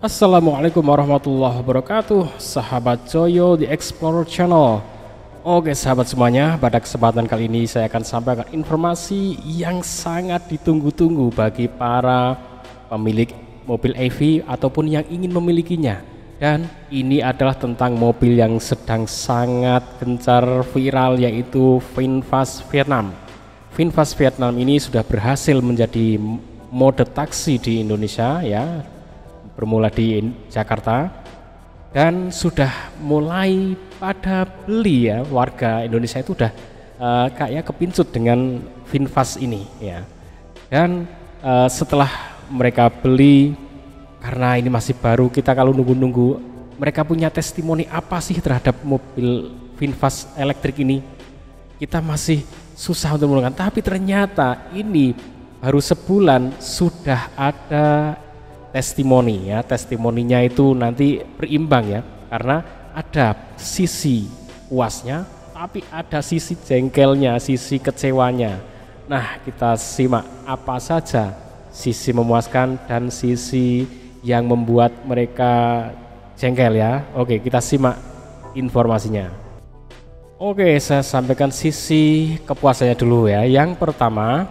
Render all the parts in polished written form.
Assalamualaikum warahmatullahi wabarakatuh, sahabat Joyo di Explorer Channel. Oke sahabat semuanya, pada kesempatan kali ini saya akan sampaikan informasi yang sangat ditunggu-tunggu bagi para pemilik mobil EV ataupun yang ingin memilikinya. Dan ini adalah tentang mobil yang sedang sangat gencar viral, yaitu VinFast Vietnam. VinFast Vietnam ini sudah berhasil menjadi mode taksi di Indonesia ya, bermula di Jakarta, dan sudah mulai pada beli ya, warga Indonesia itu udah kayak kepincut dengan VinFast ini ya. Dan setelah mereka beli, karena ini masih baru, kita kalau nunggu-nunggu mereka punya testimoni apa sih terhadap mobil VinFast elektrik ini, kita masih susah untuk menemukan. Tapi ternyata ini baru sebulan sudah ada testimoni ya. Testimoninya itu nanti berimbang ya, karena ada sisi puasnya tapi ada sisi jengkelnya, sisi kecewanya. Nah, kita simak apa saja sisi memuaskan dan sisi yang membuat mereka jengkel ya. Oke, kita simak informasinya. Oke, saya sampaikan sisi kepuasannya dulu ya. Yang pertama,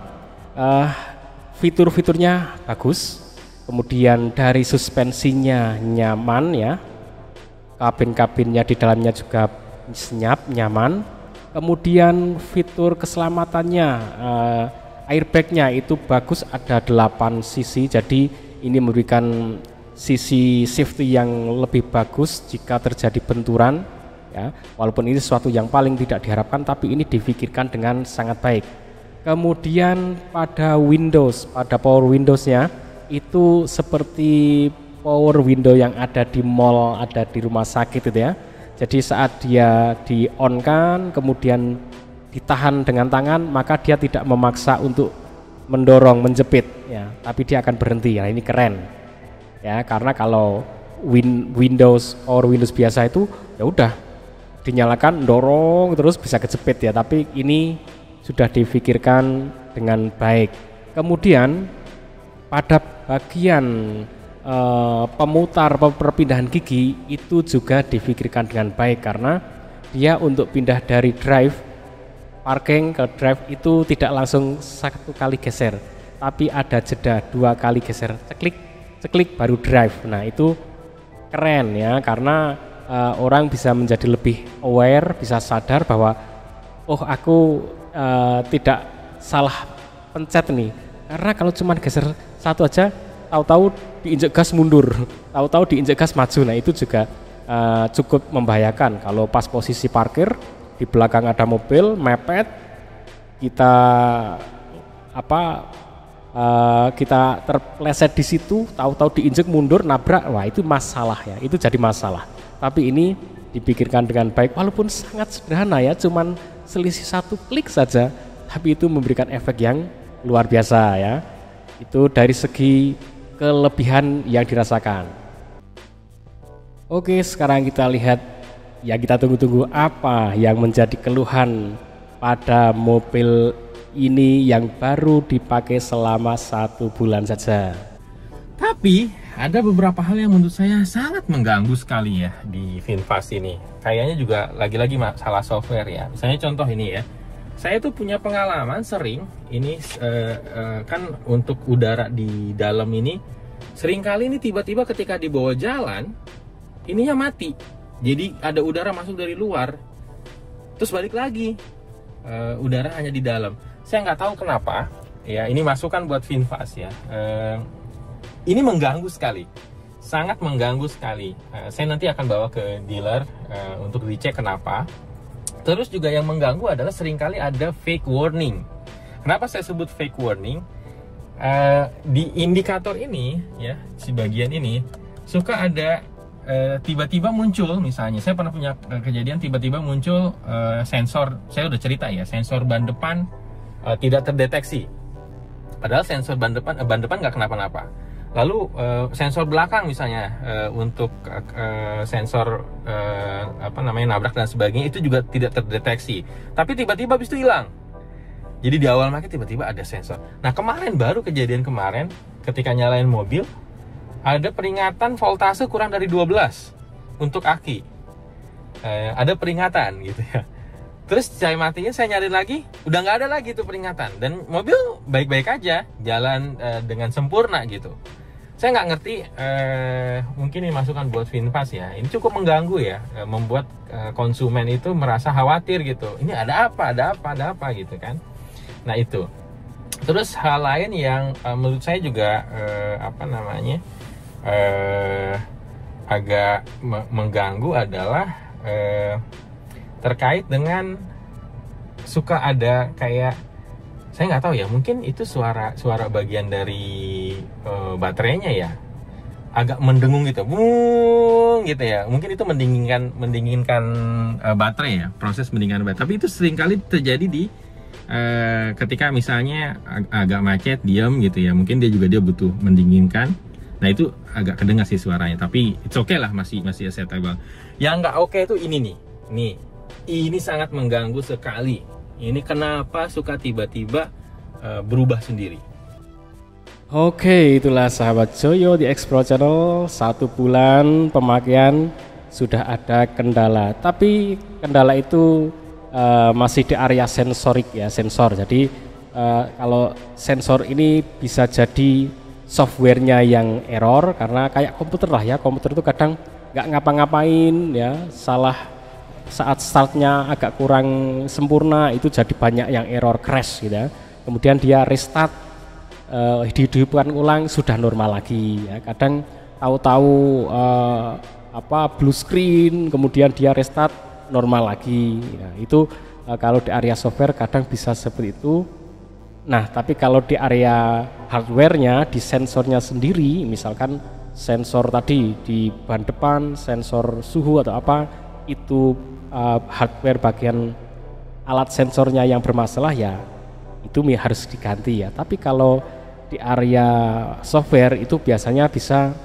fitur-fiturnya bagus. Kemudian dari suspensinya nyaman ya, kabin-kabinnya di dalamnya juga senyap, nyaman. Kemudian fitur keselamatannya, airbagnya itu bagus, ada 8 sisi, jadi ini memberikan sisi safety yang lebih bagus jika terjadi benturan ya. Walaupun ini sesuatu yang paling tidak diharapkan, tapi ini difikirkan dengan sangat baik. Kemudian pada Windows, pada power Windowsnya itu seperti power window yang ada di mall, ada di rumah sakit itu ya. Jadi saat dia di on kan, kemudian ditahan dengan tangan, maka dia tidak memaksa untuk mendorong, menjepit ya, tapi dia akan berhenti. Nah, ini keren ya, karena kalau Windows power Windows biasa itu ya udah dinyalakan, dorong terus bisa kejepit ya, tapi ini sudah difikirkan dengan baik. Kemudian pada bagian pemutar perpindahan gigi itu juga difikirkan dengan baik, karena dia untuk pindah dari drive parking ke drive itu tidak langsung satu kali geser, tapi ada jeda 2 kali geser, ceklik ceklik baru drive. Nah, itu keren ya, karena orang bisa menjadi lebih aware, bisa sadar bahwa oh aku tidak salah pencet nih, karena kalau cuma geser satu aja, tahu-tahu diinjek gas mundur, tahu-tahu diinjek gas maju. Nah, itu juga cukup membahayakan kalau pas posisi parkir di belakang ada mobil mepet, kita kita terpleset di situ, tahu-tahu diinjek mundur, nabrak, wah itu masalah ya, itu jadi masalah. Tapi ini dipikirkan dengan baik, walaupun sangat sederhana ya, cuman selisih 1 klik saja, tapi itu memberikan efek yang luar biasa ya. Itu dari segi kelebihan yang dirasakan. Oke, sekarang kita lihat yang kita tunggu-tunggu, apa yang menjadi keluhan pada mobil ini yang baru dipakai selama 1 bulan saja. Tapi ada beberapa hal yang menurut saya sangat mengganggu sekali ya di VinFast ini. Kayaknya juga lagi-lagi masalah software ya. Misalnya contoh ini ya, saya tuh punya pengalaman sering ini kan untuk udara di dalam ini sering kali ini tiba-tiba ketika dibawa jalan ininya mati, jadi ada udara masuk dari luar terus balik lagi, udara hanya di dalam. Saya nggak tahu kenapa ya, ini masukan buat VinFast ya. Ini mengganggu sekali, sangat mengganggu sekali. Saya nanti akan bawa ke dealer untuk dicek kenapa. Terus juga yang mengganggu adalah seringkali ada fake warning. Kenapa saya sebut fake warning? Di indikator ini ya, si bagian ini suka ada tiba-tiba muncul, misalnya saya pernah punya kejadian tiba-tiba muncul sensor, saya udah cerita ya, sensor ban depan tidak terdeteksi. Padahal sensor ban depan nggak kenapa-napa. Lalu sensor belakang misalnya untuk sensor nabrak dan sebagainya itu juga tidak terdeteksi. Tapi tiba-tiba habis itu hilang. Jadi di awal market tiba-tiba ada sensor. Nah, kemarin baru kejadian kemarin ketika nyalain mobil ada peringatan voltase kurang dari 12 untuk aki. Ada peringatan gitu ya. Terus saya matiin, saya nyari lagi, udah nggak ada lagi tuh peringatan, dan mobil baik-baik aja, jalan dengan sempurna gitu. Saya nggak ngerti, mungkin ini masukan buat VinFast ya. Ini cukup mengganggu ya, membuat konsumen itu merasa khawatir gitu. Ini ada apa gitu kan. Nah itu. Terus hal lain yang menurut saya juga agak mengganggu adalah terkait dengan suka ada kayak, saya nggak tahu ya, mungkin itu suara bagian dari baterainya ya, agak mendengung gitu, bung gitu ya. Mungkin itu mendinginkan baterai ya, proses mendinginkan baterai. Tapi itu seringkali terjadi di ketika misalnya agak macet, diam gitu ya, mungkin dia butuh mendinginkan. Nah itu agak kedengar sih suaranya, tapi it's okay lah, masih acceptable. Yang nggak oke itu ini nih, ini sangat mengganggu sekali. Ini kenapa suka tiba-tiba berubah sendiri. Oke, itulah sahabat Joyo di Explore Channel. 1 bulan pemakaian sudah ada kendala, tapi kendala itu masih di area sensorik ya, sensor. Jadi kalau sensor ini bisa jadi softwarenya yang error, karena kayak komputer lah ya, komputer itu kadang nggak ngapa-ngapain ya, salah saat startnya agak kurang sempurna, itu jadi banyak yang error, crash gitu ya. Kemudian dia restart, dihidupkan ulang, sudah normal lagi ya. Kadang tahu-tahu blue screen, kemudian dia restart, normal lagi ya. Itu kalau di area software kadang bisa seperti itu. Nah tapi kalau di area hardware-nya, di sensornya sendiri, misalkan sensor tadi di ban depan, sensor suhu atau apa, itu hardware bagian alat sensornya yang bermasalah ya, itu harus diganti ya. Tapi kalau di area software itu biasanya bisa,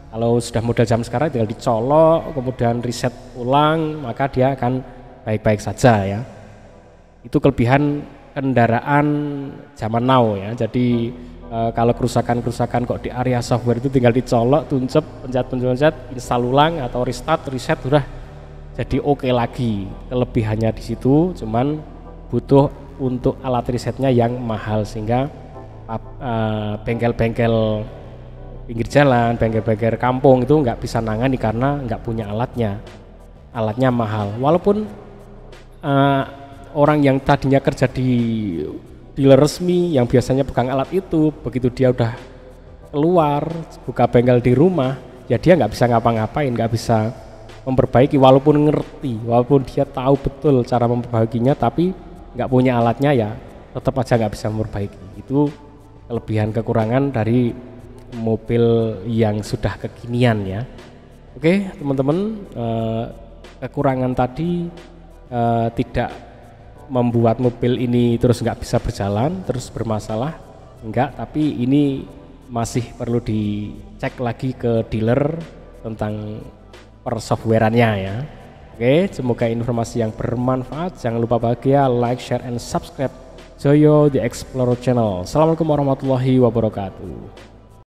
kalau sudah model jam sekarang tinggal dicolok kemudian reset ulang, maka dia akan baik-baik saja ya. Itu kelebihan kendaraan zaman now ya. Jadi kalau kerusakan kok di area software itu tinggal dicolok, tuncep, pencet, install ulang atau restart, reset, udah jadi oke lagi. Kelebihannya di situ, cuman butuh untuk alat resetnya yang mahal, sehingga bengkel-bengkel pinggir jalan, bengkel-bengkel kampung itu nggak bisa nangani karena nggak punya alatnya mahal. Walaupun orang yang tadinya kerja di dealer resmi yang biasanya pegang alat itu, begitu dia udah keluar buka bengkel di rumah ya, dia nggak bisa ngapa-ngapain, nggak bisa memperbaiki. Walaupun ngerti, walaupun dia tahu betul cara memperbaikinya, tapi nggak punya alatnya ya tetap aja nggak bisa memperbaiki. Itu kelebihan kekurangan dari mobil yang sudah kekinian ya. Oke teman-teman, kekurangan tadi tidak membuat mobil ini terus nggak bisa berjalan, terus bermasalah, enggak, tapi ini masih perlu dicek lagi ke dealer tentang persoftwarannya ya. Oke, semoga informasi yang bermanfaat. Jangan lupa bahagia, like, share, and subscribe Joyo The Explorer Channel. Assalamualaikum warahmatullahi wabarakatuh.